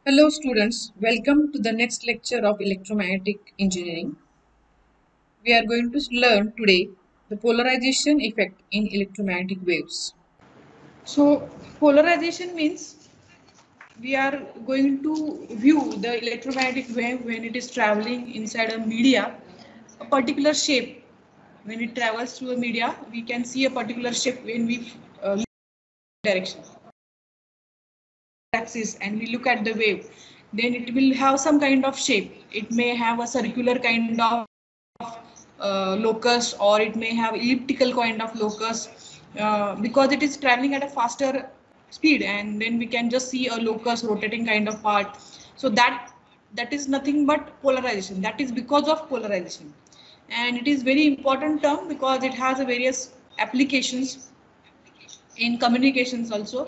Hello students, welcome to the next lecture of electromagnetic engineering. We are going to learn today the polarization effect in electromagnetic waves. So polarization means we are going to view the electromagnetic wave when it is traveling inside a media, a particular shape. When it travels through a media, we can see a particular shape when we look direction axis and we look at the wave, then it will have some kind of shape. It may have a circular kind of locus, or it may have elliptical kind of locus, because it is traveling at a faster speed, and then we can just see a locus rotating kind of part. So that is nothing but polarization. That is because of polarization, and it is very important term because it has a various applications in communications also,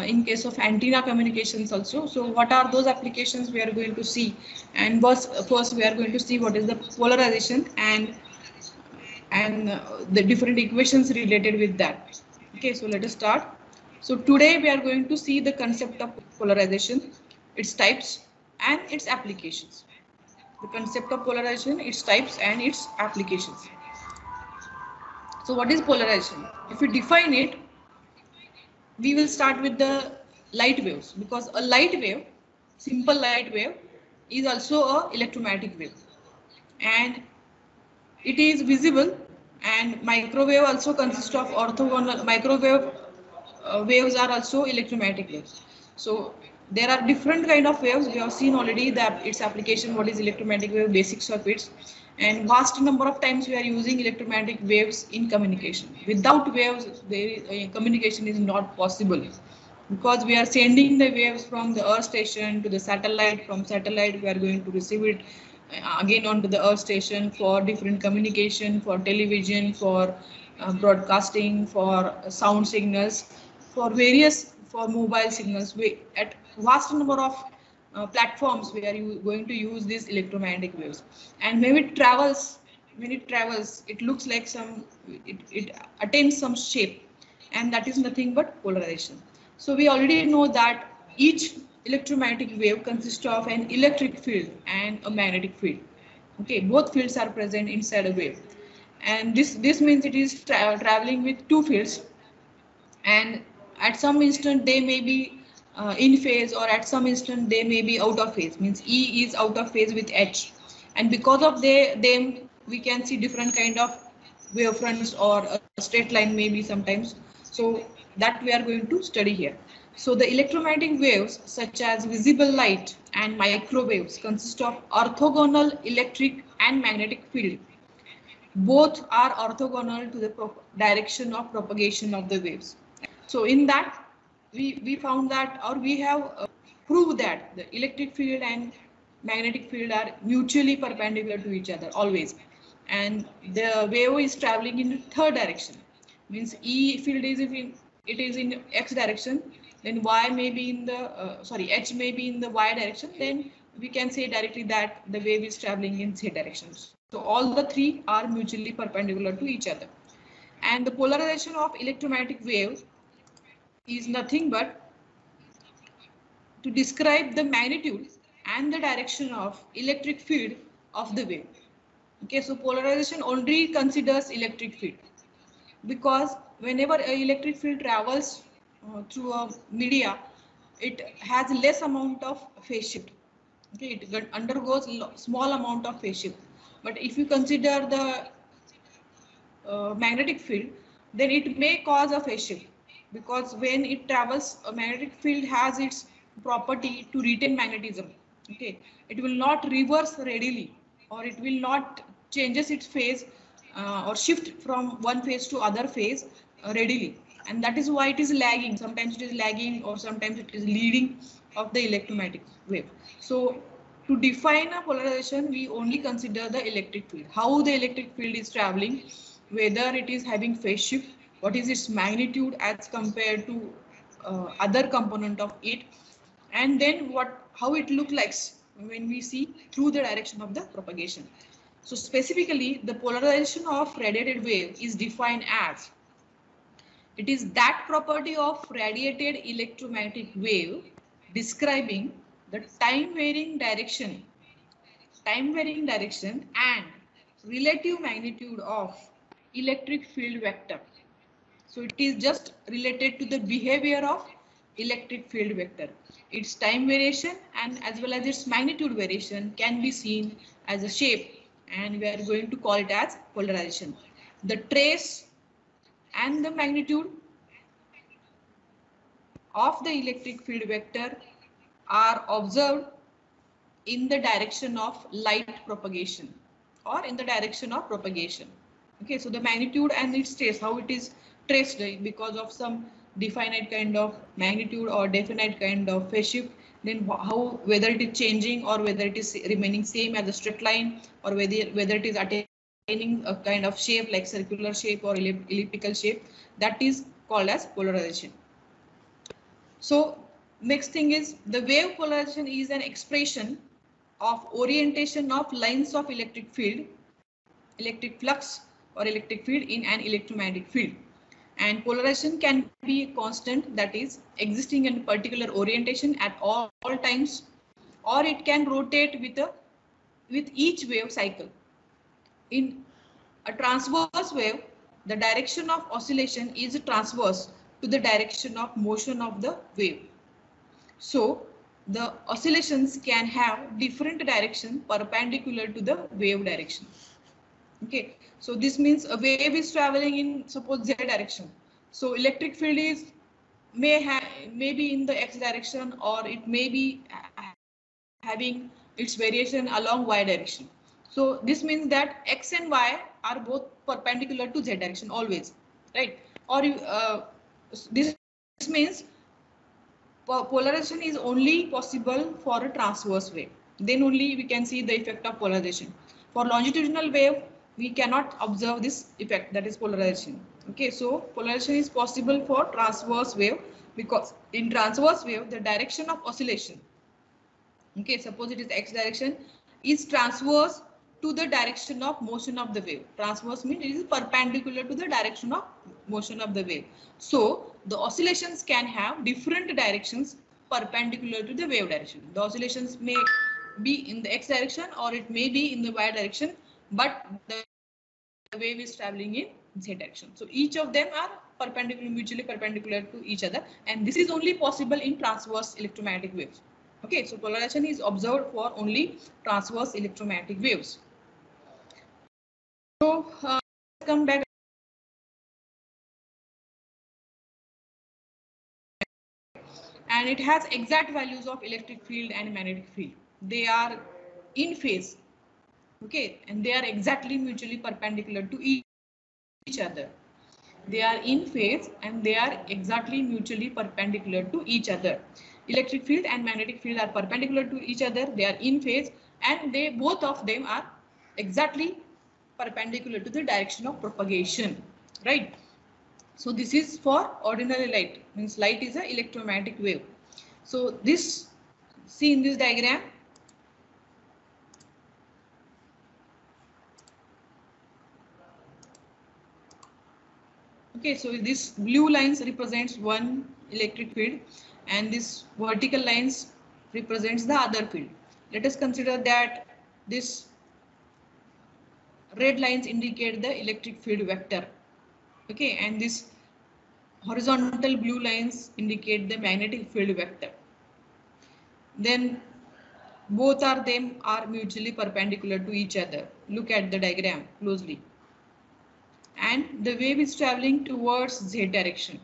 in case of antenna communications also. So what are those applications we are going to see? And first we are going to see what is the polarization and the different equations related with that. Okay, so let us start. So today we are going to see the concept of polarization, its types and its applications. The concept of polarization, its types and its applications. So what is polarization? If we define it, we will start with the light waves, because a light wave, simple light wave, is also a electromagnetic wave, and it is visible. And microwave also consists of orthogonal microwave waves are also electromagnetic waves. So there are different kind of waves. We have seen already that its application, what is electromagnetic wave, basics of it, and vast number of times we are using electromagnetic waves in communication. Without waves, communication is not possible, because we are sending the waves from the earth station to the satellite. From satellite we are going to receive it again onto the earth station for different communication, for television, for broadcasting, for sound signals, for various, for mobile signals. We at vast number of platforms we are going to use these electromagnetic waves. And when it travels, it looks like it attains some shape, and that is nothing but polarization. So we already know that each electromagnetic wave consists of an electric field and a magnetic field. Okay, both fields are present inside a wave, and this means it is traveling with two fields, and at some instant they may be in phase, or at some instant they may be out of phase, means E is out of phase with H, and because of them we can see different kind of wave fronts, or a straight line maybe sometimes. So that we are going to study here. So the electromagnetic waves such as visible light and microwaves consist of orthogonal electric and magnetic field. Both are orthogonal to the direction of propagation of the waves. So in that, we found that, or we have proved that the electric field and magnetic field are mutually perpendicular to each other always, and the wave is traveling in the third direction. Means E field is, if it is in X direction, then Y may be in the H may be in the Y direction. Then we can say directly that the wave is traveling in Z directions. So all the three are mutually perpendicular to each other. And the polarization of electromagnetic wave is nothing but to describe the magnitude and the direction of electric field of the wave. Okay, so polarization only considers electric field, because whenever an electric field travels through a media, it has less amount of phase shift. Okay, it undergoes small amount of phase shift. But if you consider the magnetic field, then it may cause a phase shift, because when it travels, a magnetic field has its property to retain magnetism. Okay, it will not reverse readily, or it will not changes its phase or shift from one phase to other phase readily, and that is why it is lagging. Sometimes it is lagging, or sometimes it is leading of the electromagnetic wave. So to define a polarization, we only consider the electric field, how the electric field is traveling, whether it is having phase shift, what is its magnitude as compared to other component of it, and then how it looks like when we see through the direction of the propagation. So specifically, the polarization of radiated wave is defined as, it is that property of radiated electromagnetic wave describing the time varying direction and relative magnitude of electric field vector. So it is just related to the behavior of electric field vector. Its time variation and as well as its magnitude variation can be seen as a shape, and we are going to call it as polarization. The trace and the magnitude of the electric field vector are observed in the direction of light propagation or in the direction of propagation. Okay, so the magnitude and its trace, how it is traced because of some definite kind of magnitude or definite kind of phase shift, then how, whether it is changing or whether it is remaining same as a straight line, or whether it is attaining a kind of shape like circular shape or elliptical shape, that is called as polarization. So next thing is the wave polarization is an expression of orientation of lines of electric field, electric flux or electric field in an electromagnetic field. And polarization can be constant, that is existing in particular orientation at all times, or it can rotate with each wave cycle. In a transverse wave, the direction of oscillation is transverse to the direction of motion of the wave. So the oscillations can have different direction perpendicular to the wave direction. Okay, so this means a wave is traveling in suppose z direction. So electric field is may be in the x direction, or it may be having its variation along y direction. So this means that x and y are both perpendicular to z direction always, right? Or this means polarization is only possible for a transverse wave. Then only we can see the effect of polarization. For longitudinal wave, we cannot observe this effect, that is polarization. Okay, so polarization is possible for transverse wave because in transverse wave, the direction of oscillation, okay, suppose it is x direction, is transverse to the direction of motion of the wave. Transverse means it is perpendicular to the direction of motion of the wave. So the oscillations can have different directions perpendicular to the wave direction. The oscillations may be in the x direction or it may be in the y direction, but the wave is traveling in z direction. So each of them are perpendicular, mutually perpendicular to each other, and this is only possible in transverse electromagnetic waves. Okay, so polarization is observed for only transverse electromagnetic waves. So come back. And it has exact values of electric field and magnetic field. They are in phase. Okay, and they are exactly mutually perpendicular to each other. They are in phase and they are exactly mutually perpendicular to each other. Electric field and magnetic field are perpendicular to each other. They are in phase and they both of them are exactly perpendicular to the direction of propagation, right? So this is for ordinary light, means light is an electromagnetic wave. So this, see in this diagram, okay, so this blue lines represents one electric field and this vertical lines represents the other field. Let us consider that this red lines indicate the electric field vector. Okay, and this horizontal blue lines indicate the magnetic field vector. Then both of them are mutually perpendicular to each other. Look at the diagram closely. And the wave is traveling towards z direction,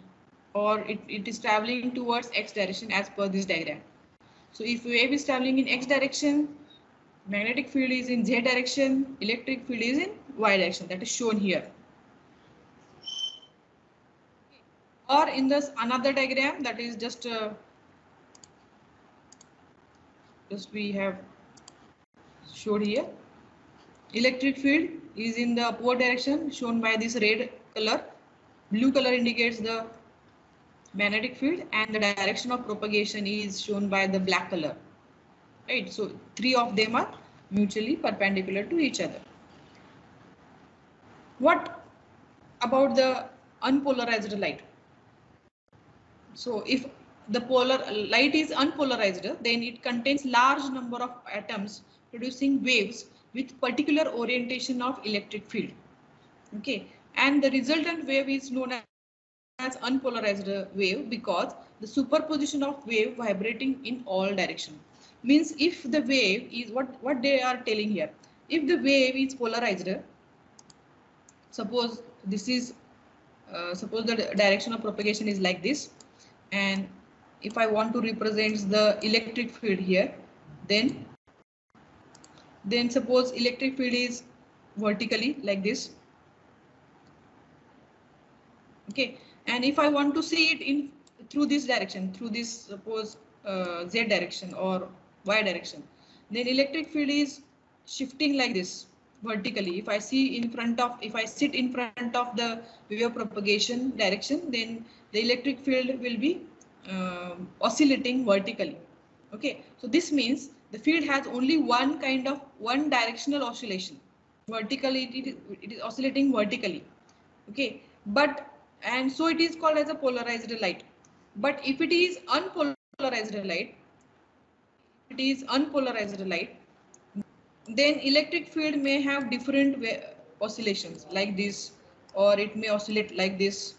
or it is traveling towards x direction as per this diagram. So if wave is traveling in x direction, magnetic field is in z direction, electric field is in y direction, that is shown here. Or in this another diagram, that is just we have showed here. Electric field is in the upward direction shown by this red color. Blue color indicates the magnetic field and the direction of propagation is shown by the black color, right? So three of them are mutually perpendicular to each other. What about the unpolarized light? So if the light is unpolarized, then it contains large number of atoms producing waves with particular orientation of electric field. Okay, and the resultant wave is known as unpolarized wave because the superposition of wave vibrating in all direction. Means if the wave is what they are telling here, if the wave is polarized, suppose this is suppose the direction of propagation is like this, and if I want to represent the electric field here, then suppose electric field is vertically like this. Okay, and if I want to see it in through this direction, through this suppose z direction or y direction, then electric field is shifting like this vertically. If I see in front of, if I sit in front of the wave propagation direction, then the electric field will be oscillating vertically. Okay, so this means the field has only one directional oscillation. Vertically, it is oscillating vertically. Okay, but and so it is called as a polarized light. But if it is unpolarized light, then electric field may have different oscillations like this, or it may oscillate like this,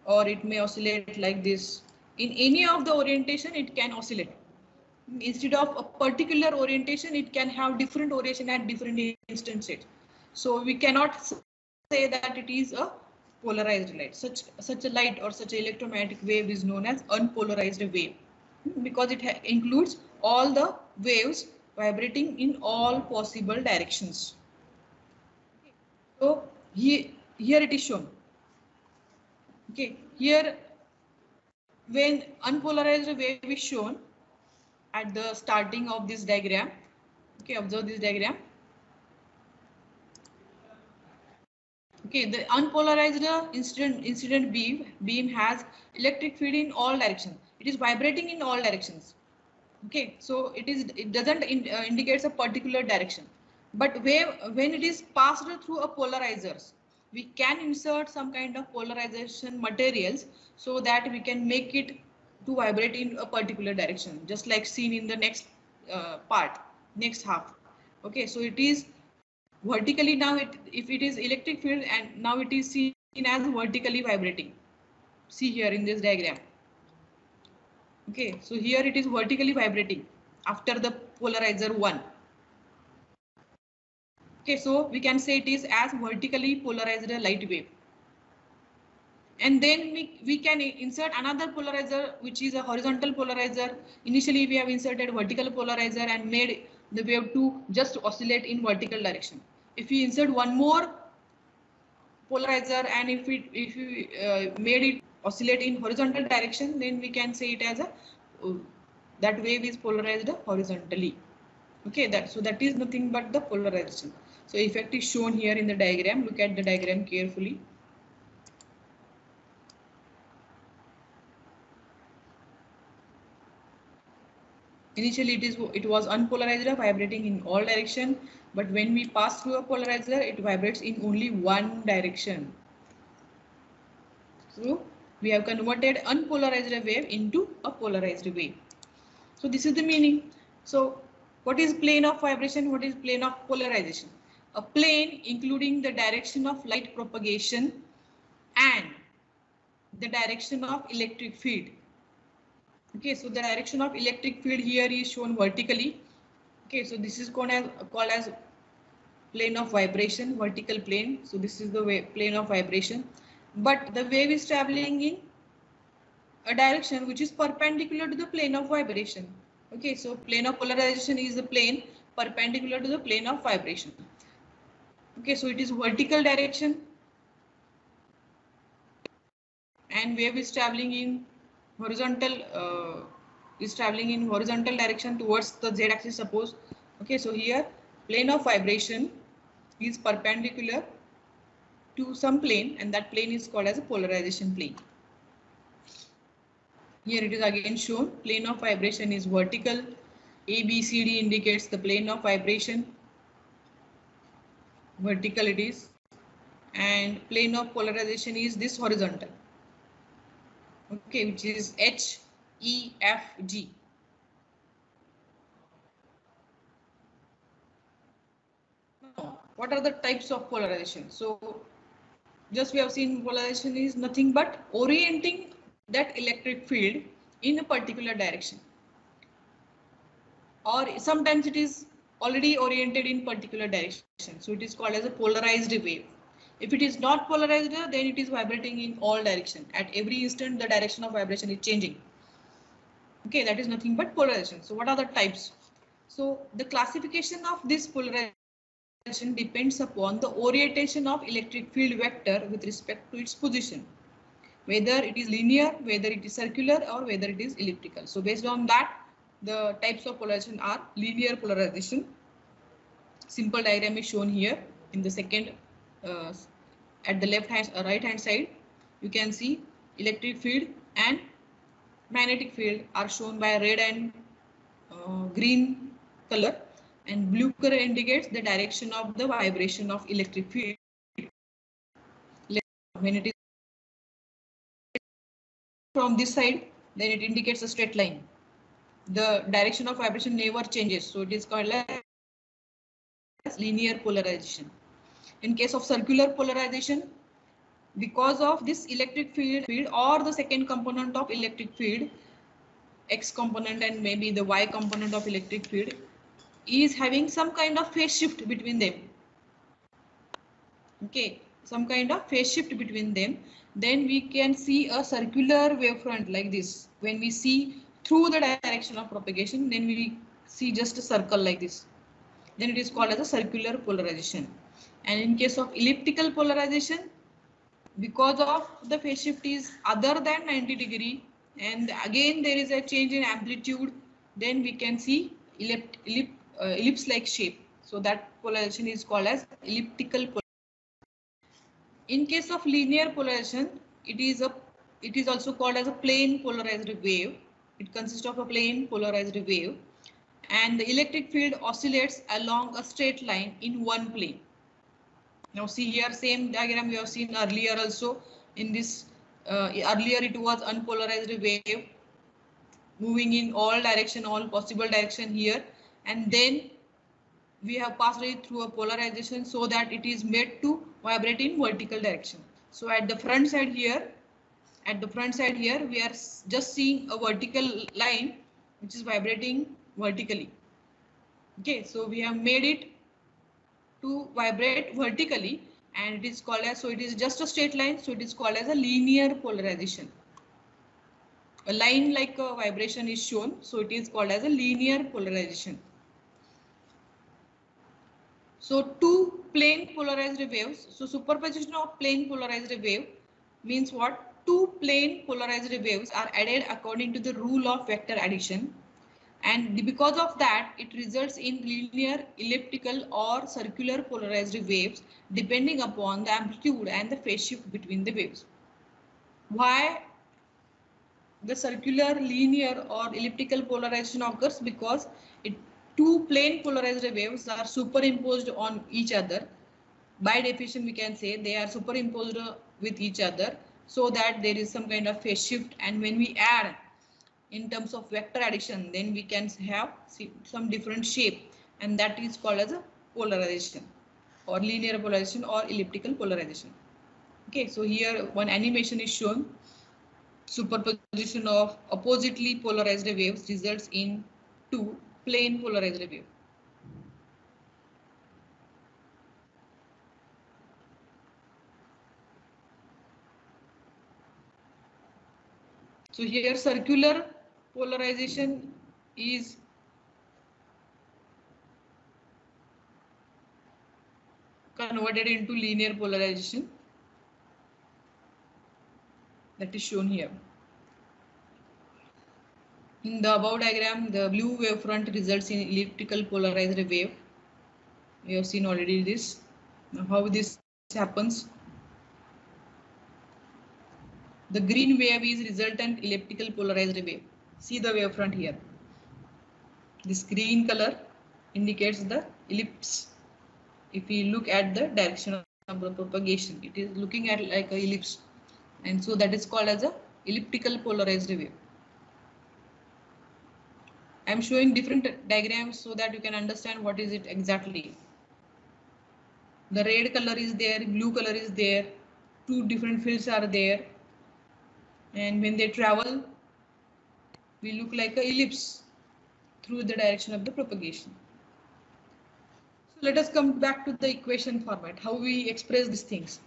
or it may oscillate like this. In any of the orientation, it can oscillate. Instead of a particular orientation, it can have different orientation at different instances. So we cannot say that it is a polarized light. Such a light or such an electromagnetic wave is known as unpolarized wave because it includes all the waves vibrating in all possible directions. So here it is shown. Okay, here when unpolarized wave is shown at the starting of this diagram. Okay, observe this diagram. Okay, the unpolarized incident beam has electric field in all directions. It is vibrating in all directions. Okay, so it doesn't indicates a particular direction. But when it is passed through a polarizers, we can insert some kind of polarization materials so that we can make it to vibrate in a particular direction, just like seen in the next next half. Okay, so it is vertically now. If it is electric field, and now it is seen as vertically vibrating. See here in this diagram. Okay, so here it is vertically vibrating after the polarizer 1. Okay, so we can say it is as vertically polarized light wave. And then we can insert another polarizer, which is a horizontal polarizer. Initially, we have inserted vertical polarizer and made the wave to just oscillate in vertical direction. If we insert one more polarizer and if we made it oscillate in horizontal direction, then we can say it as a that wave is polarized horizontally. Okay, that is nothing but the polarization. So effect is shown here in the diagram. Look at the diagram carefully. Initially it was unpolarized, vibrating in all direction, but when we pass through a polarizer, it vibrates in only one direction. So we have converted unpolarized wave into a polarized wave. So this is the meaning. So what is plane of vibration? What is plane of polarization? A plane including the direction of light propagation and the direction of electric field. Okay, so the direction of electric field here is shown vertically. Okay, so this is called as plane of vibration, vertical plane. So this is the plane of vibration. But the wave is traveling in a direction which is perpendicular to the plane of vibration. Okay, so plane of polarization is the plane perpendicular to the plane of vibration. Okay, so it is vertical direction and wave is traveling in horizontal direction towards the z axis, suppose. Okay, so here plane of vibration is perpendicular to some plane, and that plane is called as a polarization plane. Here it is again shown, plane of vibration is vertical. A, B, C, D indicates the plane of vibration. Vertical it is. And plane of polarization is this horizontal. Okay, which is H. E, F, G. Now, what are the types of polarization? So just we have seen polarization is nothing but orienting that electric field in a particular direction, or sometimes it is already oriented in particular direction, so it is called as a polarized wave. If it is not polarized, then it is vibrating in all direction. At every instant the direction of vibration is changing. Okay, that is nothing but polarization. So what are the types? So the classification of this polarization depends upon the orientation of electric field vector with respect to its position, whether it is linear, whether it is circular, or whether it is elliptical. So based on that, the types of polarization are linear polarization. Simple diagram is shown here in the second, at the left hand, right hand side. You can see electric field and magnetic field are shown by red and green color, and blue color indicates the direction of the vibration of electric field. When it is from this side, then it indicates a straight line. The direction of vibration never changes, so it is called as linear polarization. In case of circular polarization, because of this electric field or the second component of electric field, X component and maybe the Y component of electric field, is having some kind of phase shift between them. Okay, some kind of phase shift between them, then we can see a circular wavefront like this. When we see through the direction of propagation, then we see just a circle like this. Then it is called as a circular polarization. And in case of elliptical polarization, because of the phase shift is other than 90 degree, and again there is a change in amplitude, then we can see ellipse like shape. So that polarization is called as elliptical polarization. In case of linear polarization, it is also called as a plane polarized wave. It consists of a plane polarized wave, and the electric field oscillates along a straight line in one plane. Now see here, same diagram we have seen earlier also. In this earlier it was unpolarized wave moving in all direction, all possible direction here, and then we have passed it through a polarization so that it is made to vibrate in vertical direction. So at the front side here, we are just seeing a vertical line which is vibrating vertically. Okay, so we have made it to vibrate vertically, and it is called as, so it is just a straight line, so it is called as a linear polarization. A line like a vibration is shown, so it is called as a linear polarization. So two plane polarized waves. So superposition of plane polarized wave means what? Two plane polarized waves are added according to the rule of vector addition, and because of that it results in linear, elliptical or circular polarized waves depending upon the amplitude and the phase shift between the waves. Why the circular, linear or elliptical polarization occurs? Because two plane polarized waves are superimposed on each other. By definition we can say they are superimposed with each other, so that there is some kind of phase shift, and when we add in terms of vector addition, then we can have some different shape, and that is called as a polarization, or linear polarization or elliptical polarization. Okay, so here one animation is shown. Superposition of oppositely polarized waves results in two plane polarized waves. So here circular polarization is converted into linear polarization, that is shown here. In the above diagram, the blue wavefront results in elliptical polarized wave. We have seen already this. Now how this happens? The green wave is resultant elliptical polarized wave. See the wavefront here. This green color indicates the ellipse. If we look at the direction of the propagation, it is looking at like a ellipse, and so that is called as a elliptical polarized wave. I'm showing different diagrams so that you can understand what is it exactly. The red color is there, blue color is there, two different fields are there, and when they travel we look like a ellipse through the direction of the propagation. So let us come back to the equation format, how we express these things.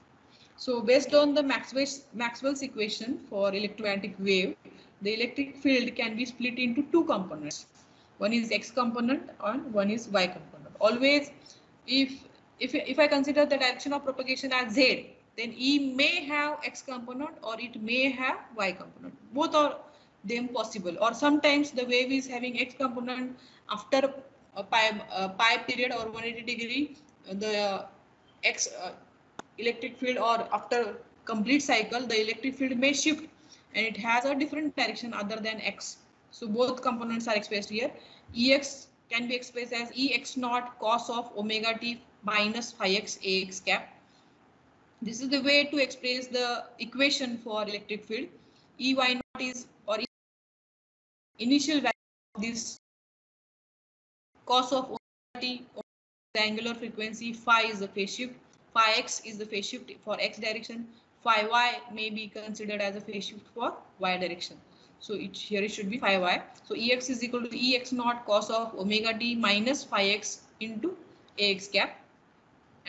So based on the Maxwell's equation for electromagnetic wave, the electric field can be split into two components. One is X component and one is Y component. Always, if I consider the direction of propagation as Z, then E may have X component or it may have Y component. Both are them possible. Or sometimes the wave is having X component after a pi period or 180 degree, the X electric field, or after complete cycle the electric field may shift and it has a different direction other than X. So both components are expressed here. Ex can be expressed as Ex naught cos of omega t minus phi x Ax cap. This is the way to express the equation for electric field. Ey naught is, or initial value of this cos of omega t, the angular frequency, phi is the phase shift, phi x is the phase shift for x direction, phi y may be considered as a phase shift for y direction. So here it should be phi y. So Ex is equal to Ex naught cos of omega t minus phi x into Ax cap,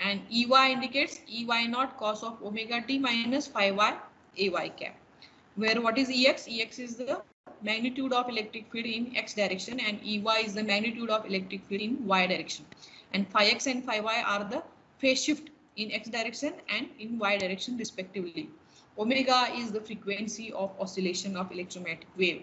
and Ey indicates Ey naught cos of omega t minus phi y Ay cap, where what is Ex? Ex is the magnitude of electric field in x direction and Ey is the magnitude of electric field in y direction, and phi x and phi y are the phase shift in x direction and in y direction respectively. Omega is the frequency of oscillation of electromagnetic wave.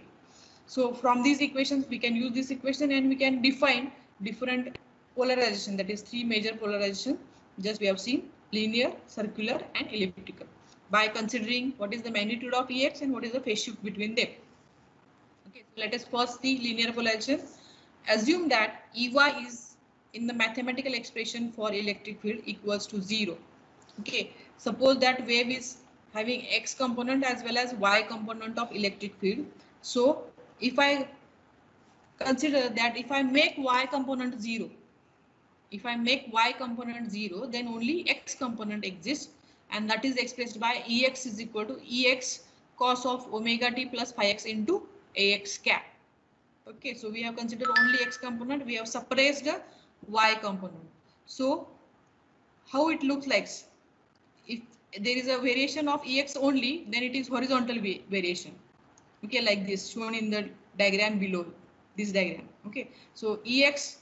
So from these equations we can use this equation and we can define different polarization, that is three major polarization, just we have seen: linear, circular and elliptical, by considering what is the magnitude of Ex and what is the phase shift between them. Okay, so let us first see linear polarization. Assume that Ey is in the mathematical expression for electric field equals to 0. Okay, suppose that wave is having X component as well as Y component of electric field. So if I consider that if I make Y component 0, if I make Y component 0, then only X component exists, and that is expressed by Ex is equal to Ex cos of omega t plus phi x into Ax cap. Okay, so we have considered only X component, we have suppressed the Y component. So how it looks like? If there is a variation of Ex only, then it is horizontal variation. Okay, like this shown in the diagram below, this diagram. Okay, so Ex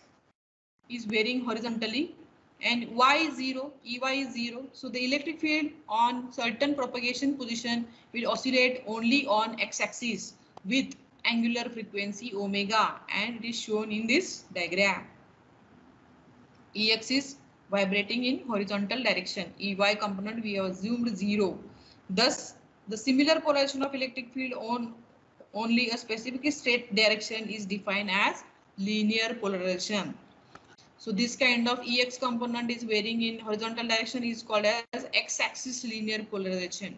is varying horizontally and Y is 0, Ey is 0. So the electric field on certain propagation position will oscillate only on x-axis with angular frequency omega, and it is shown in this diagram. Ex is vibrating in horizontal direction. Ey component we have assumed 0. Thus, the similar polarization of electric field on only a specific straight direction is defined as linear polarization. So this kind of Ex component is varying in horizontal direction is called as x-axis linear polarization,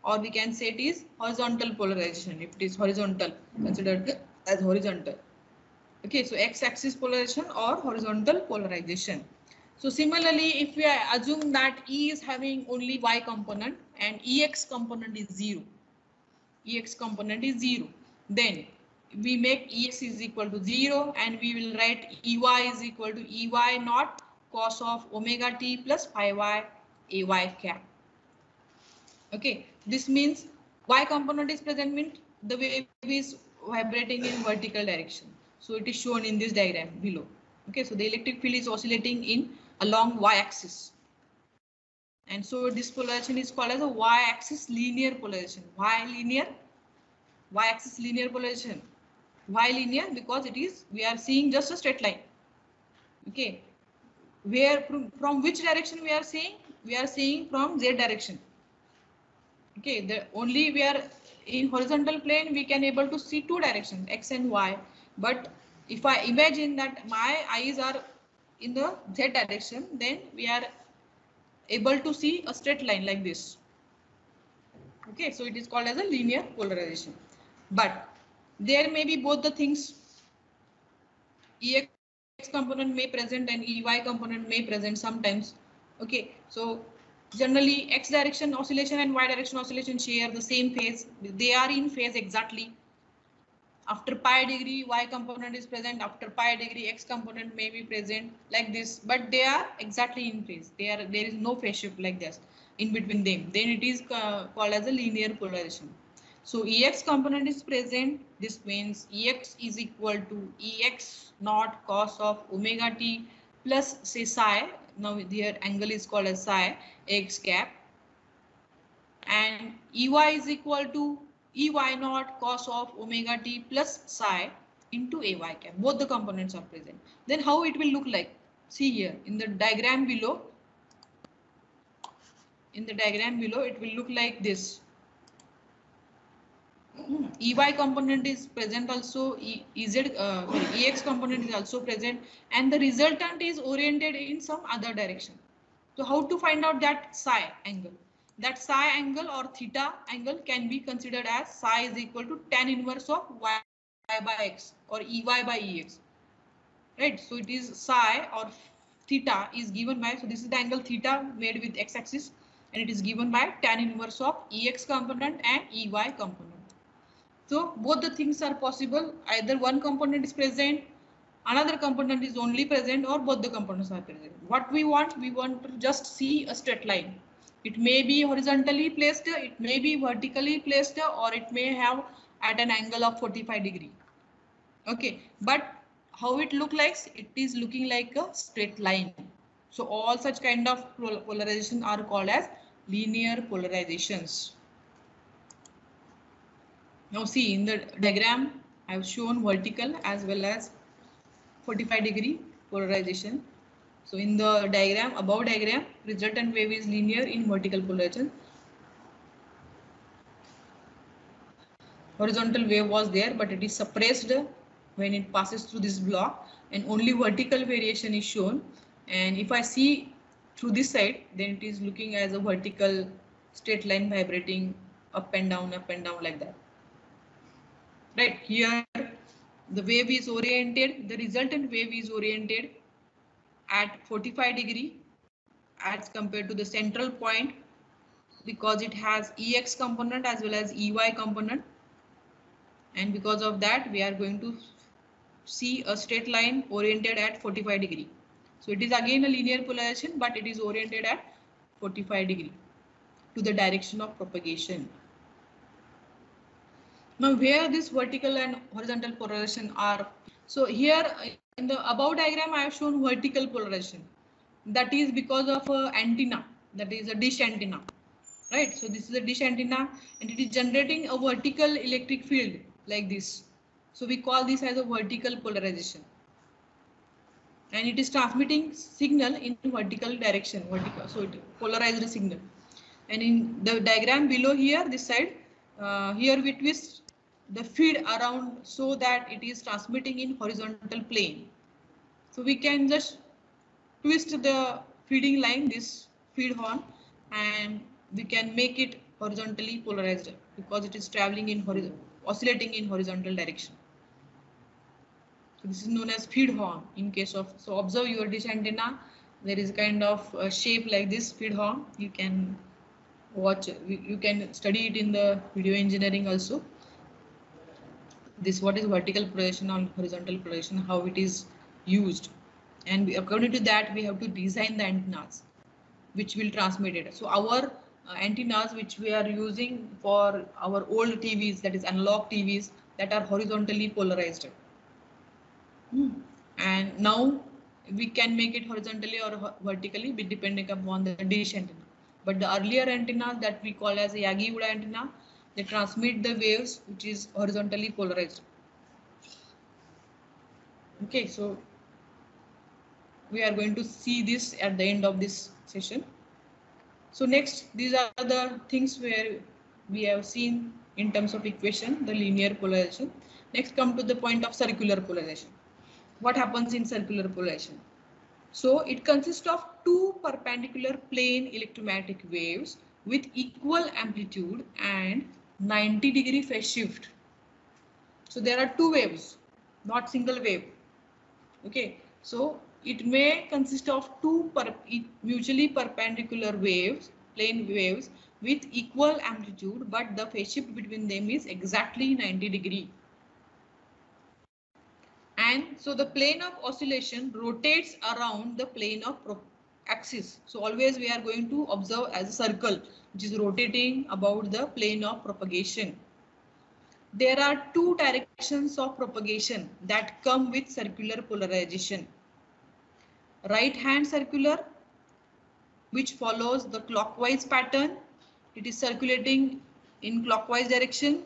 or we can say it is horizontal polarization if it is horizontal, considered as horizontal. Okay, so x-axis polarization or horizontal polarization. So similarly, if we assume that E is having only Y component and Ex component is 0, Ex component is 0, then we make Ex is equal to 0 and we will write Ey is equal to Ey naught cos of omega t plus phi y Ay cap. Okay, this means Y component is present, means the wave is vibrating in vertical direction. So it is shown in this diagram below. Okay, so the electric field is oscillating in along Y axis. And so this polarization is called as a Y axis linear polarization. Why linear? Y axis linear polarization. Why linear? Because it is, we are seeing just a straight line. Okay, where from which direction we are seeing? We are seeing from Z direction. Okay, the only we are in horizontal plane we can able to see two directions, X and Y. But if I imagine that my eyes are in the Z direction, then we are able to see a straight line like this. Okay, so it is called as a linear polarization. But there may be both the things. Ex component may present and Ey component may present sometimes. Okay, so generally x direction oscillation and y direction oscillation share the same phase. They are in phase exactly. After pi degree, y component is present. After pi degree, x component may be present like this, but they are exactly in phase. There is no phase shift like this in between them. Then it is called as a linear polarization. So Ex component is present. This means Ex is equal to Ex naught cos of omega t plus say psi. Now here angle is called as psi x cap, and Ey is equal to Ey naught cos of omega t plus psi into Ay cap. Both the components are present. Then how it will look like? See here in the diagram below. In the diagram below, it will look like this. Ey component is present also. Ex component is also present, and the resultant is oriented in some other direction. So how to find out that psi angle? That psi angle or theta angle can be considered as psi is equal to tan inverse of y by x or Ey by Ex. Right? So it is psi or theta is given by, so this is the angle theta made with x-axis, and it is given by tan inverse of Ex component and Ey component. So both the things are possible. Either one component is present, another component is only present, or both the components are present. What we want to just see a straight line. It may be horizontally placed, it may be vertically placed, or it may have at an angle of 45 degree. Okay, but how it look like? It is looking like a straight line. So all such kind of polarization are called as linear polarizations. Now see in the diagram I have shown vertical as well as 45 degree polarization. So in the diagram, above diagram, resultant wave is linear in vertical polarization. Horizontal wave was there, but it is suppressed when it passes through this block, and only vertical variation is shown. And if I see through this side, then it is looking as a vertical straight line vibrating up and down like that. Right here, the wave is oriented, the resultant wave is oriented at 45 degree as compared to the central point, because it has Ex component as well as Ey component, and because of that we are going to see a straight line oriented at 45 degree. So it is again a linear polarization, but it is oriented at 45 degree to the direction of propagation. Now where this vertical and horizontal polarization are, so here in the above diagram I have shown vertical polarization. That is because of antenna, that is a dish antenna, right? So this is a dish antenna and it is generating a vertical electric field like this. So we call this as a vertical polarization, and it is transmitting signal in vertical direction, so it polarized signal. And in the diagram below here, this side, here we twist the feed around so that it is transmitting in horizontal plane. So we can just twist the feeding line, this feed horn, and we can make it horizontally polarized because it is traveling in oscillating in horizontal direction. So this is known as feed horn in case of, so observe your dish antenna, there is kind of a shape like this feed horn. You can watch, you can study it in the video engineering also. This what is vertical polarization or horizontal polarization, how it is used, and according to that we have to design the antennas which will transmit it. So our antennas which we are using for our old TVs, that is analog TVs, that are horizontally polarized. And now we can make it horizontally or vertically depending upon the dish antenna. But the earlier antennas that we call as a Yagi-Uda antenna, they transmit the waves which is horizontally polarized. Okay, so we are going to see this at the end of this session. So next, these are the things where we have seen in terms of equation, the linear polarization. Next, come to the point of circular polarization. What happens in circular polarization? So it consists of two perpendicular plane electromagnetic waves with equal amplitude and 90-degree phase shift. So there are two waves, not single wave. Okay, so it may consist of two mutually perpendicular waves, plane waves with equal amplitude, but the phase shift between them is exactly 90°. And so the plane of oscillation rotates around the plane of axis. So always we are going to observe as a circle which is rotating about the plane of propagation. There are two directions of propagation that come with circular polarization. Right hand circular, which follows the clockwise pattern, it is circulating in clockwise direction,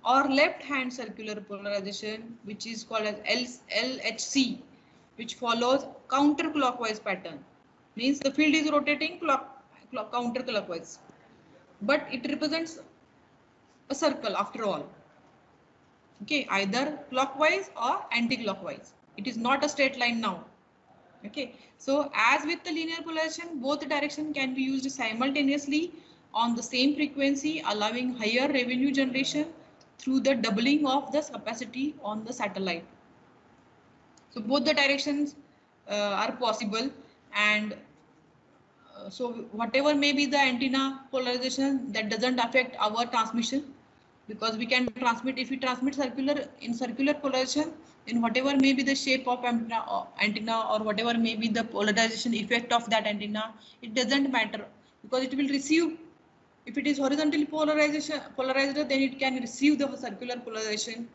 or left hand circular polarization, which is called as LHC, which follows counterclockwise pattern. Means the field is rotating counterclockwise, but it represents a circle after all. Okay, either clockwise or anti-clockwise. It is not a straight line now. Okay, so as with the linear polarization, both direction can be used simultaneously on the same frequency, allowing higher revenue generation through the doubling of the capacity on the satellite. So both the directions are possible, and so whatever may be the antenna polarization, that doesn't affect our transmission, because we can transmit, if we transmit circular polarization, in whatever may be the shape of antenna or whatever may be the polarization effect of that antenna, it doesn't matter, because it will receive, if it is horizontally polarized, then it can receive the circular polarization,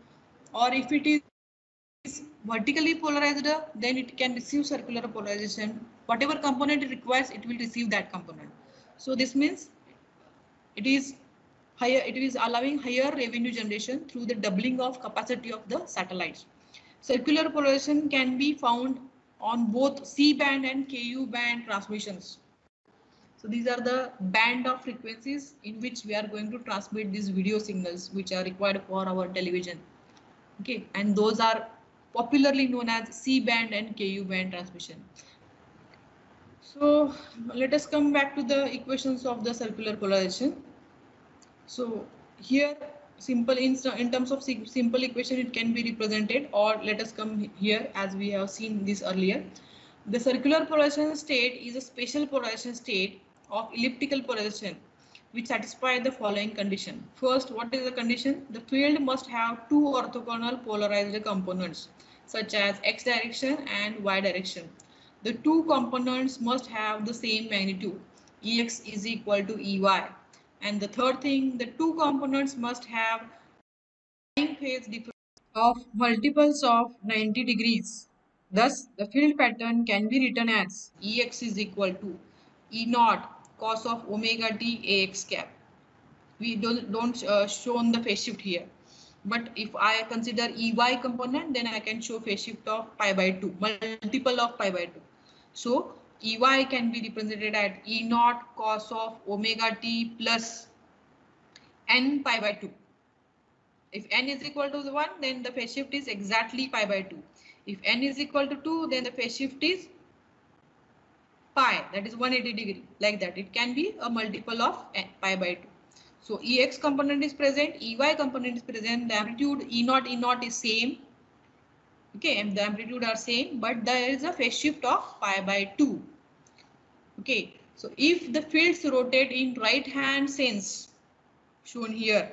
or if it is vertically polarized, then it can receive circular polarization. Whatever component it requires, it will receive that component. So this means it is higher, it is allowing higher revenue generation through the doubling of capacity of the satellites. Circular polarization can be found on both C band and Ku band transmissions. So these are the band of frequencies in which we are going to transmit these video signals which are required for our television. Okay, and those are popularly known as C band and Ku band transmission. So let us come back to the equations of the circular polarization. So here simple in terms of simple equation, it can be represented, or let us come here as we have seen this earlier. The circular polarization state is a special polarization state of elliptical polarization which satisfy the following condition. First, what is the condition? The field must have two orthogonal polarized components such as x direction and y direction. The two components must have the same magnitude. Ex is equal to Ey. And the third thing, the two components must have time phase difference of multiples of 90 degrees. Thus, the field pattern can be written as Ex is equal to E naught cos of omega t Ax cap. We don't show on the phase shift here. But if I consider Ey component, then I can show phase shift of pi by 2, multiple of pi by 2. So Ey can be represented at E naught cos of omega t plus n pi by 2. If n is equal to 1, then the phase shift is exactly pi by 2. If n is equal to 2, then the phase shift is pi, that is 180 degree, like that. It can be a multiple of pi by 2. So Ex component is present, Ey component is present, the amplitude E naught is same. Okay, and the amplitude are same, but there is a phase shift of pi by 2. Okay, so if the fields rotate in right hand sense, shown here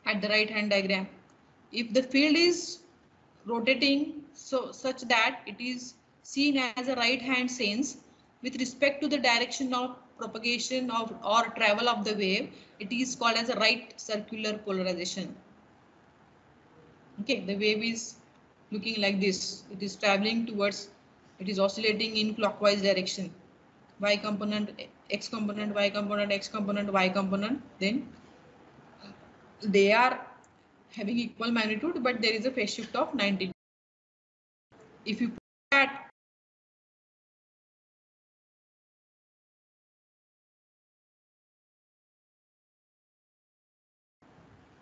at the right hand diagram, if the field is rotating such that it is seen as a right hand sense with respect to the direction of propagation of or travel of the wave, it is called as a right circular polarization. Okay, the wave is looking like this, it is traveling towards, it is oscillating in clockwise direction, y component, x component, y component, x component, y component, then they are having equal magnitude, but there is a phase shift of 90. If you put that,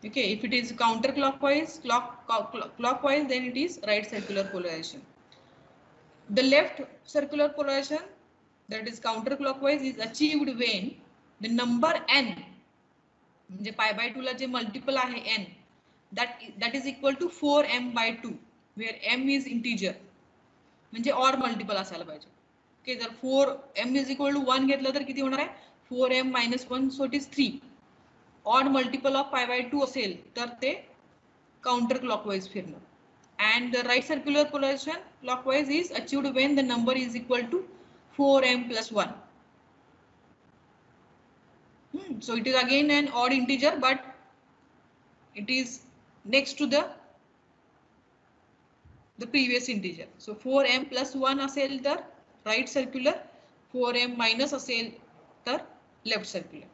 okay, if it is counterclockwise, clockwise, then it is right circular polarization. The left circular polarization, that is counterclockwise, is achieved when the number n, म्हणजे pi by 2 ला जे multiple आहे n, that is equal to 4m by 2. where m is integer, म्हणजे odd multiple असायला पाहिजे. Okay, जर 4m is equal to 1 घेतलं तर किती होणार आहे? 4m minus 1, so it is 3. Odd multiple of 5/2 असेल तर ते काउंटर क्लॉकवाइज फिरणार. And the right circular polarization clockwise is achieved when the number is equal to 4m plus 1. So it is again an odd integer, but it is next to the previous integer. So 4m plus 1 असेल तर right circular, 4m minus असेल तर left circular.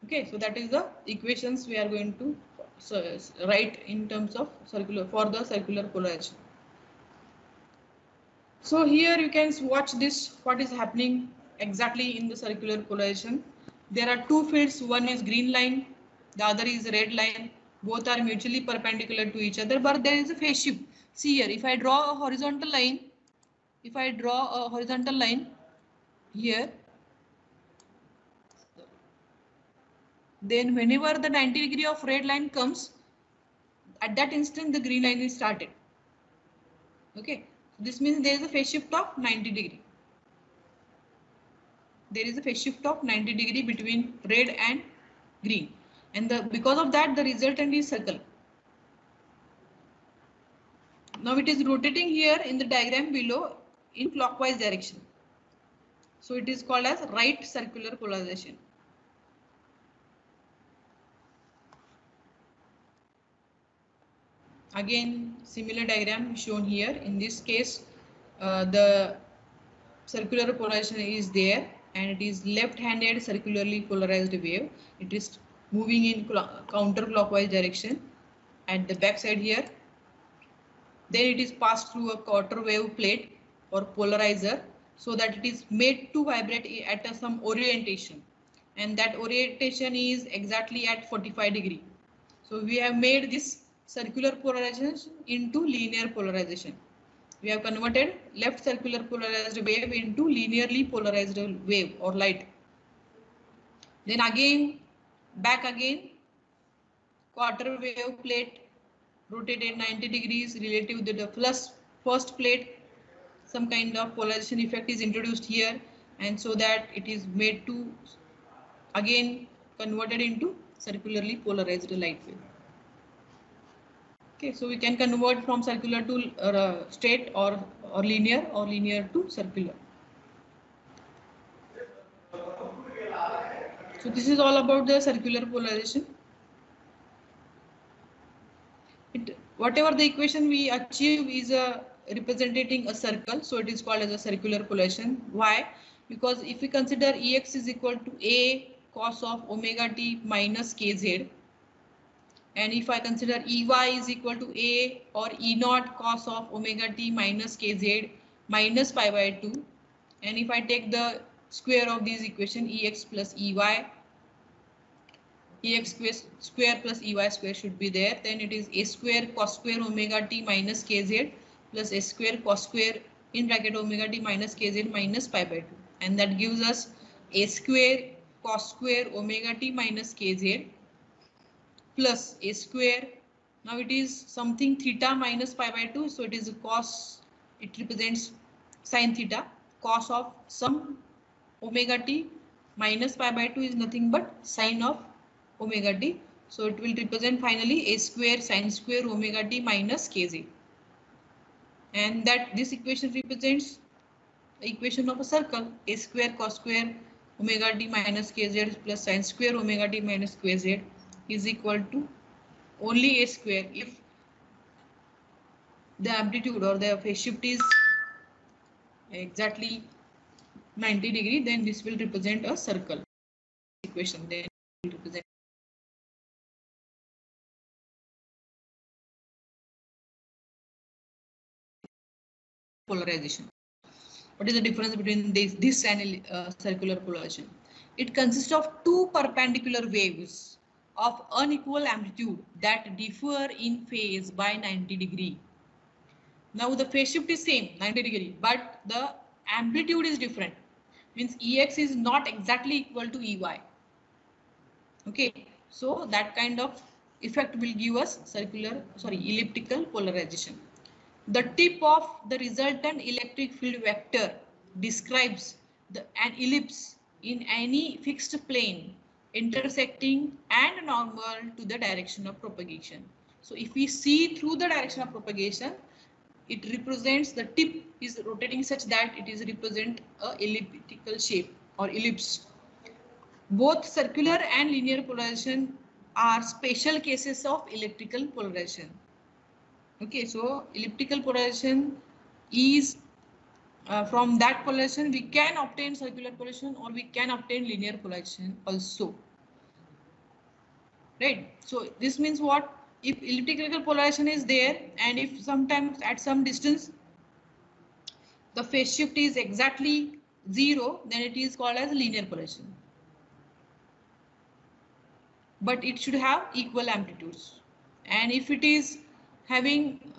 Okay, so that is the equations we are going to write in terms of circular for the circular polarization. So here you can watch this, what is happening exactly in the circular polarization. There are two fields, one is green line, the other is red line. Both are mutually perpendicular to each other, but there is a phase shift. See here, if I draw a horizontal line, here, then whenever the 90 degree of red line comes, at that instant the green line is started. Okay, this means there is a phase shift of 90 degree. There is a phase shift of 90 degree between red and green, and because of that the resultant is circle. Now it is rotating here in the diagram below in clockwise direction, so it is called as right circular polarization. Again, similar diagram shown here. In this case, the circular polarization is there, and it is left-handed circularly polarized wave. It is moving in counterclockwise direction at the back side here. Then it is passed through a quarter wave plate or polarizer, so that it is made to vibrate at some orientation, and that orientation is exactly at 45 degree. So we have made this circular polarization into linear polarization. We have converted left circular polarized wave into linearly polarized wave or light. Then again, back again, quarter wave plate rotated 90 degrees relative to the first plate. Some kind of polarization effect is introduced here, and so that it is made to again converted into circularly polarized light wave. Okay, so we can convert from circular to straight or linear to circular. So this is all about the circular polarization. Whatever the equation we achieve is representing a circle, so it is called as a circular polarization. Why? Because if we consider Ex is equal to A cos of omega t minus kz, and if I consider Ey is equal to A or E naught cos of omega t minus kz minus pi by 2, and if I take the square of these equation, Ex plus Ey, Ex square plus Ey square should be there, then it is A square cos square omega t minus kz plus A square cos square in bracket omega t minus kz minus pi by 2, and that gives us A square cos square omega t minus kz plus A square. Now it is something theta minus pi by 2, so it is a cos, it represents sin theta, cos of some omega t minus pi by 2 is nothing but sin of omega t, so it will represent finally A square sin square omega t minus kz, and that this equation represents the equation of a circle. A square cos square omega t minus kz plus sin square omega t minus kz is equal to only A square. If the amplitude or the phase shift is exactly 90 degree, then this will represent a circle. Equation then will represent polarization. What is the difference between this and circular polarization? It consists of two perpendicular waves of unequal amplitude that differ in phase by 90 degree. Now the phase shift is same 90 degree, but the amplitude is different. Means Ex is not exactly equal to Ey. Okay, so that kind of effect will give us elliptical polarization. The tip of the resultant electric field vector describes an ellipse in any fixed plane intersecting and normal to the direction of propagation. So if we see through the direction of propagation, it represents, the tip is rotating such that it is represent a elliptical shape or ellipse. Both circular and linear polarization are special cases of electrical polarization. Okay, so elliptical polarization is from that polarization we can obtain circular polarization or we can obtain linear polarization also. Right. So this means what? If elliptical polarization is there and if sometimes at some distance the phase shift is exactly 0, then it is called as linear polarization. But it should have equal amplitudes. And if it is having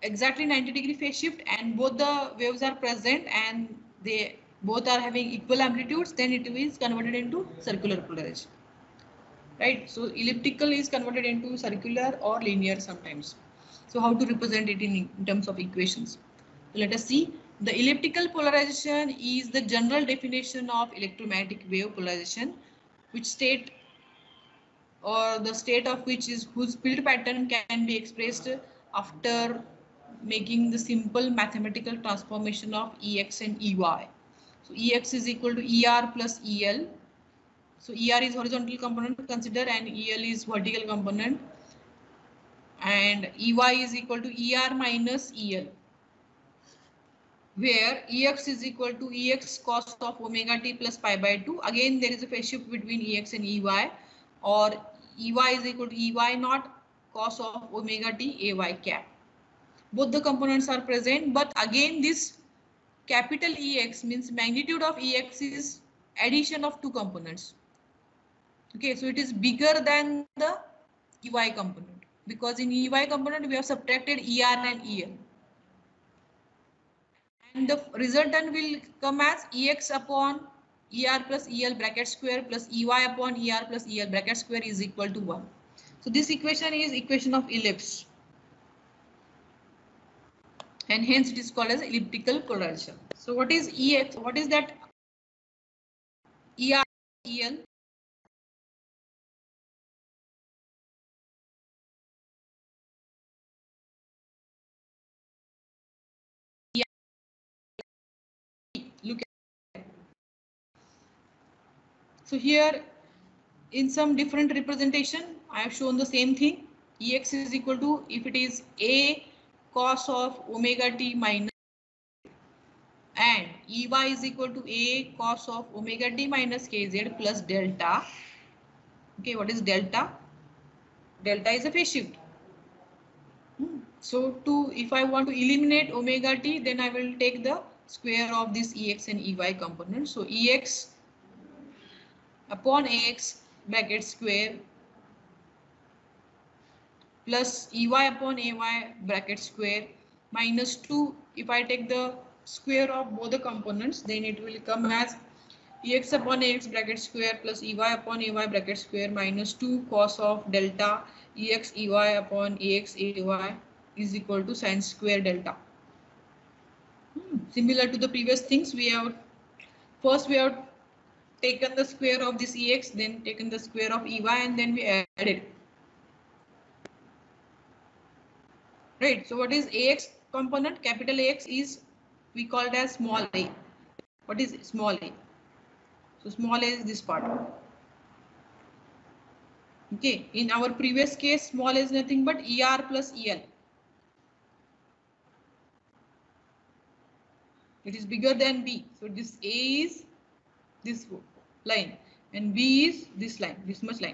exactly 90-degree phase shift and both the waves are present and they both are having equal amplitudes, then it is converted into circular polarization. Right? So elliptical is converted into circular or linear sometimes. So how to represent it in terms of equations? So let us see. The elliptical polarization is the general definition of electromagnetic wave polarization, which state or the state of which is whose field pattern can be expressed after making the simple mathematical transformation of Ex and Ey. So Ex is equal to Er plus El. So Er is horizontal component consider and El is vertical component, and Ey is equal to Er minus El, where Ex is equal to Ex cos of omega t plus pi by 2. Again there is a phase shift between Ex and Ey, or Ey is equal to Ey naught cos of omega t Ay cap. Both the components are present, but again this capital Ex means magnitude of Ex is addition of two components. Okay, so it is bigger than the Ey component because in Ey component we have subtracted Er and El. And the resultant will come as Ex upon Er plus El bracket square plus Ey upon Er plus El bracket square is equal to 1. So this equation is equation of ellipse. And hence it is called as elliptical polarization. So what is Ex? What is that Er El? Look at. So here in some different representation I have shown the same thing. Ex is equal to, if it is a cos of omega t minus, and Ey is equal to a cos of omega t minus kz plus delta. Okay, what is delta? Delta is a phase shift. So if I want to eliminate omega t, then I will take the square of this Ex and Ey component. So Ex upon Ax bracket square plus Ey upon Ay bracket square minus 2. If I take the square of both the components, then it will come as Ex upon Ax bracket square plus Ey upon Ay bracket square minus 2 cos of delta Ex Ey upon Ax Ay is equal to sin square delta. Similar to the previous things, we have taken the square of this Ex, then taken the square of Ey, and then we added. Right. So what is Ax component? Capital Ax is we call it as small a. What is small a? So small a is this part. Okay. In our previous case, small a is nothing but Er plus El. It is bigger than B. So this A is this line and B is this line, this much line.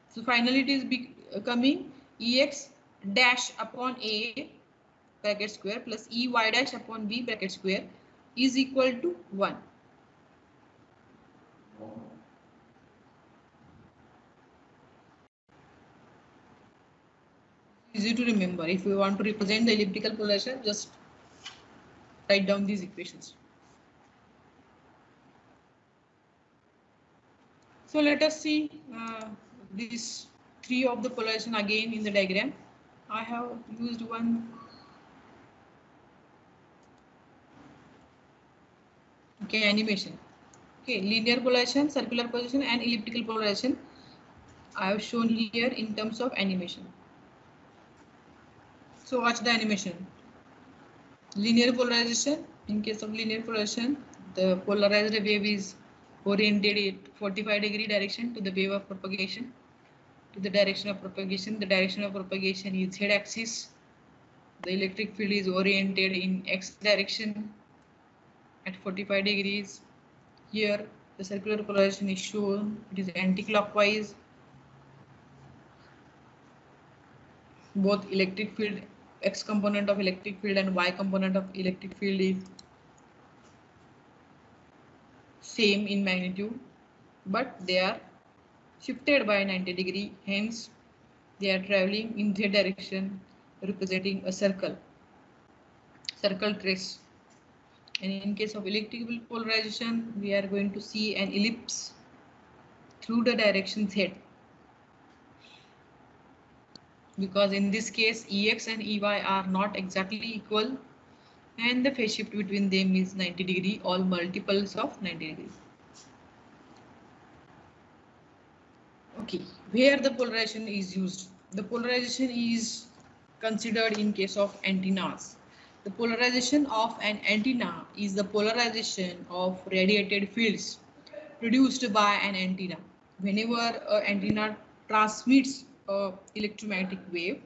So finally it is becoming Ex dash upon A bracket square plus Ey dash upon B bracket square is equal to 1. Easy to remember. If you want to represent the elliptical polarization, just write down these equations. So let us see these three of the polarization again in the diagram. I have used one. Okay, animation. Okay, linear polarization, circular polarization, and elliptical polarization. I have shown here in terms of animation. So watch the animation. Linear polarization. In case of linear polarization, the polarized wave is oriented at 45-degree direction to the wave of propagation. To the direction of propagation, the direction of propagation is z-axis. The electric field is oriented in x direction at 45 degrees. Here, the circular polarization is shown. It is anti-clockwise. Both electric field, x component of electric field and y component of electric field is same in magnitude, but they are shifted by 90 degree. Hence, they are traveling in z direction, representing a circle trace. And in case of electrical polarization, we are going to see an ellipse through the direction z. Because in this case, Ex and Ey are not exactly equal, and the phase shift between them is 90 degree, all multiples of 90 degree. Okay, where the polarization is used? The polarization is considered in case of antennas. The polarization of an antenna is the polarization of radiated fields produced by an antenna. Whenever an antenna transmits a electromagnetic wave,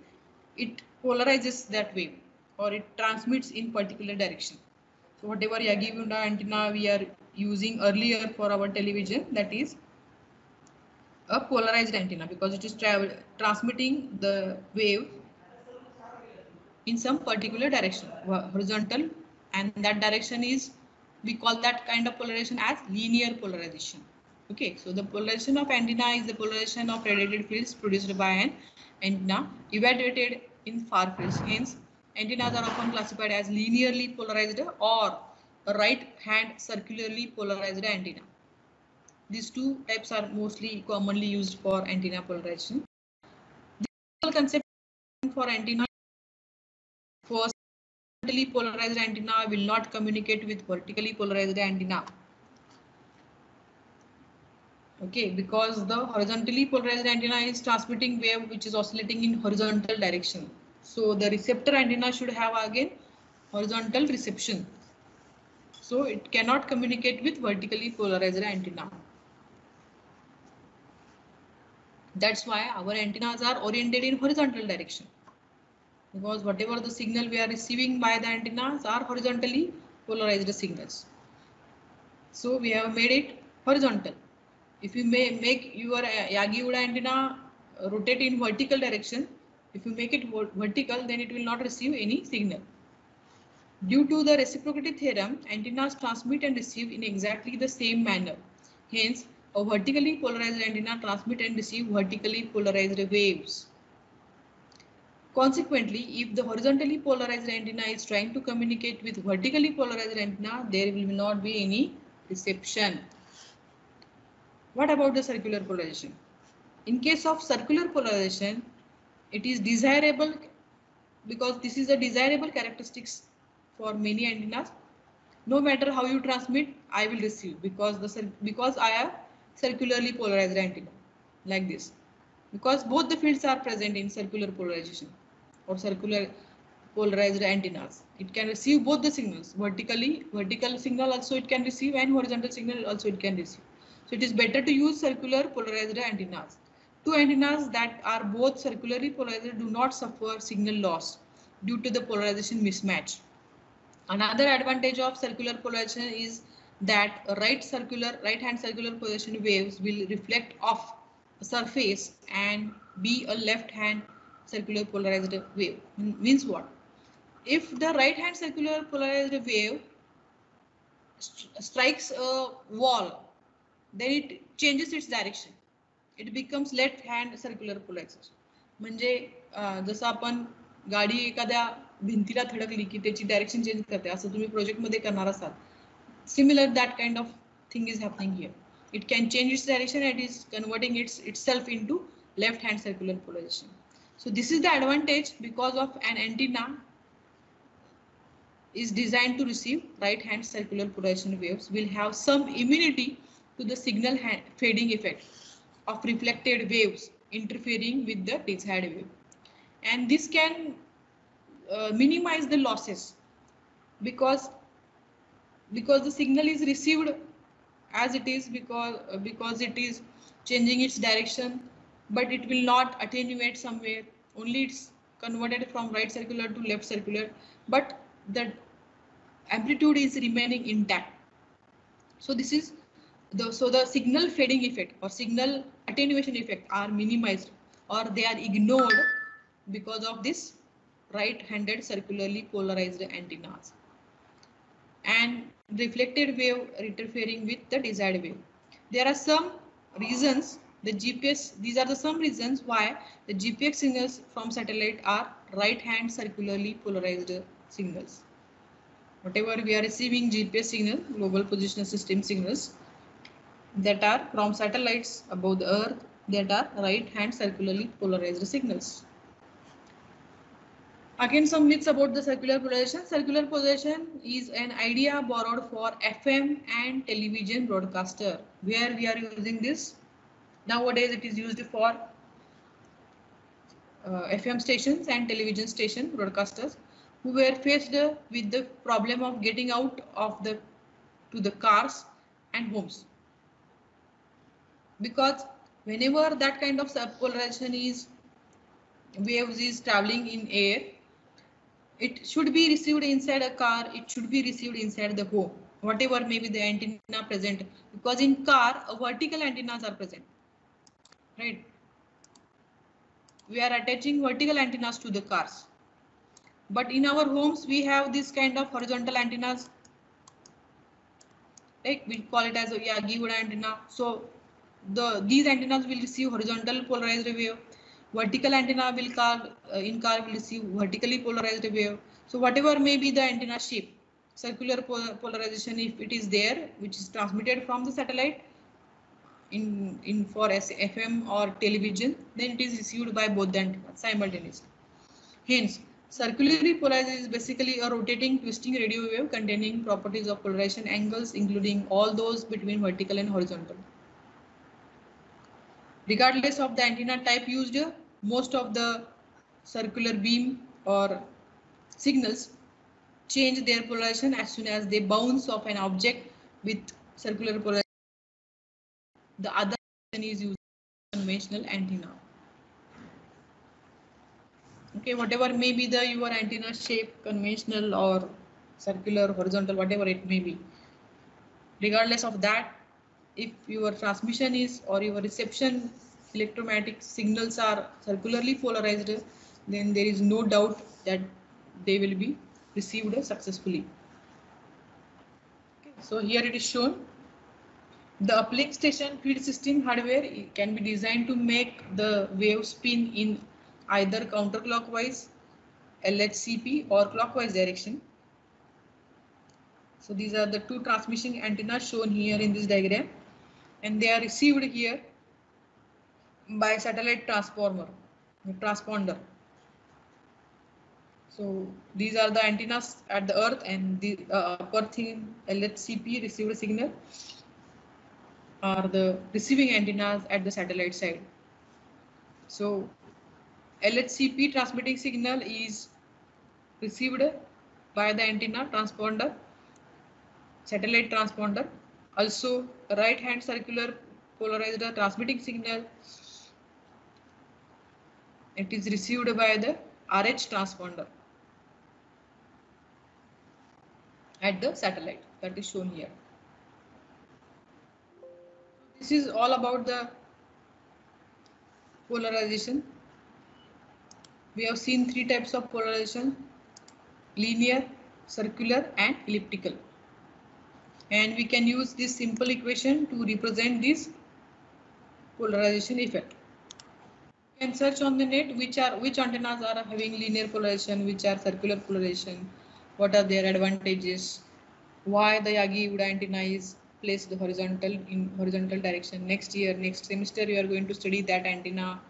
it polarizes that wave or it transmits in particular direction. So whatever Yagi Bunda antenna we are using earlier for our television, that is a polarized antenna because it is transmitting the wave in some particular direction, horizontal, and that direction is, we call that kind of polarization as linear polarization. Okay, so the polarization of antenna is the polarization of radiated fields produced by an antenna evaluated in far fields. Hence, antennas are often classified as linearly polarized or right-hand circularly polarized antenna. These two types are mostly commonly used for antenna polarization. The concept for antenna, for horizontally polarized antenna will not communicate with vertically polarized antenna. Okay, because the horizontally polarized antenna is transmitting wave which is oscillating in horizontal direction. So the receptor antenna should have again horizontal reception. So it cannot communicate with vertically polarized antenna. That's why our antennas are oriented in horizontal direction. Because whatever the signal we are receiving by the antennas are horizontally polarized signals. So we have made it horizontal. If you may make your Yagi-Uda antenna rotate in vertical direction, if you make it vertical, then it will not receive any signal. Due to the reciprocity theorem, antennas transmit and receive in exactly the same manner. Hence, a vertically polarized antenna transmit and receive vertically polarized waves. Consequently, if the horizontally polarized antenna is trying to communicate with vertically polarized antenna, there will not be any reception. What about the circular polarization? In case of circular polarization, it is desirable because this is a desirable characteristics for many antennas. No matter how you transmit, I will receive because I have circularly polarized antenna like this. Because both the fields are present in circular polarization or circular polarized antennas. It can receive both the signals, vertical signal also it can receive and horizontal signal also it can receive. So it is better to use circular polarized antennas. Two antennas that are both circularly polarized do not suffer signal loss due to the polarization mismatch. Another advantage of circular polarization is that right-hand circular polarization waves will reflect off a surface and be a left-hand circular polarized wave. Means what? If the right-hand circular polarized wave strikes a wall, then it changes its direction. It becomes left-hand circular polarization. म्हणजे जसं आपण गाडी एखाद्या भिंतीला थडकली की त्याची direction change करते असं तुम्ही प्रोजेक्ट मध्ये करणार असाल. Similar that kind of thing is happening here. It can change its direction and is converting itself into left hand circular polarization. So this is the advantage because of an antenna is designed to receive right hand circular polarization waves will have some immunity to the signal fading effect of reflected waves interfering with the desired wave, and this can minimize the losses because the signal is received as it is because it is changing its direction, but it will not attenuate somewhere, only it's converted from right circular to left circular, but the amplitude is remaining intact. So this is the signal fading effect or signal attenuation effect are minimized or they are ignored because of this right-handed circularly polarized antennas and reflected wave interfering with the desired wave. There are some reasons the GPS, these are the some reasons why the GPS signals from satellite are right-hand circularly polarized signals. Whatever we are receiving GPS signal, global positional system signals that are from satellites above the earth, that are right-hand circularly polarized signals. Again, some myths about the circular polarization. Circular polarization is an idea borrowed for FM and television broadcaster. Where we are using this? Nowadays it is used for FM stations and television station broadcasters who were faced with the problem of getting out of the to the cars and homes. Because whenever that kind of polarization is waves is traveling in air, it should be received inside a car, it should be received inside the home, whatever may be the antenna present, because in car vertical antennas are present, right? We are attaching vertical antennas to the cars, but in our homes we have this kind of horizontal antennas, like we call it as a Yagi-Uda antenna. So these antennas will receive horizontal polarized wave, vertical antenna will in car will receive vertically polarized wave. So whatever may be the antenna shape, circular polarization, if it is there, which is transmitted from the satellite in for FM or television, then it is received by both the antennas simultaneously. Hence, circularly polarized is basically a rotating, twisting radio wave containing properties of polarization angles, including all those between vertical and horizontal. Regardless of the antenna type used, most of the circular beam or signals change their polarization as soon as they bounce off an object with circular polarization. The other is used conventional antenna. Okay, whatever may be the your antenna shape, conventional or circular, horizontal, whatever it may be. Regardless of that, if your transmission is or your reception electromagnetic signals are circularly polarized, then there is no doubt that they will be received successfully. Okay, so here it is shown. The uplink station feed system hardware can be designed to make the wave spin in either counterclockwise LHCP or clockwise direction. So these are the two transmission antennas shown here in this diagram, and they are received here by satellite transponder. So these are the antennas at the earth, and the upper thing LHCP received signal are the receiving antennas at the satellite side. So LHCP transmitting signal is received by the antenna transponder, satellite transponder. Also right hand circular polarized transmitting signal, it is received by the RH transponder at the satellite, that is shown here. This is all about the polarization. We have seen three types of polarization: linear, circular and elliptical. And we can use this simple equation to represent this polarization effect. You can search on the net which antennas are having linear polarization, which are circular polarization, what are their advantages, why the Yagi-Uda antenna is placed horizontal in horizontal direction. Next semester, you are going to study that antenna,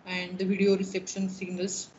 and the video reception signals.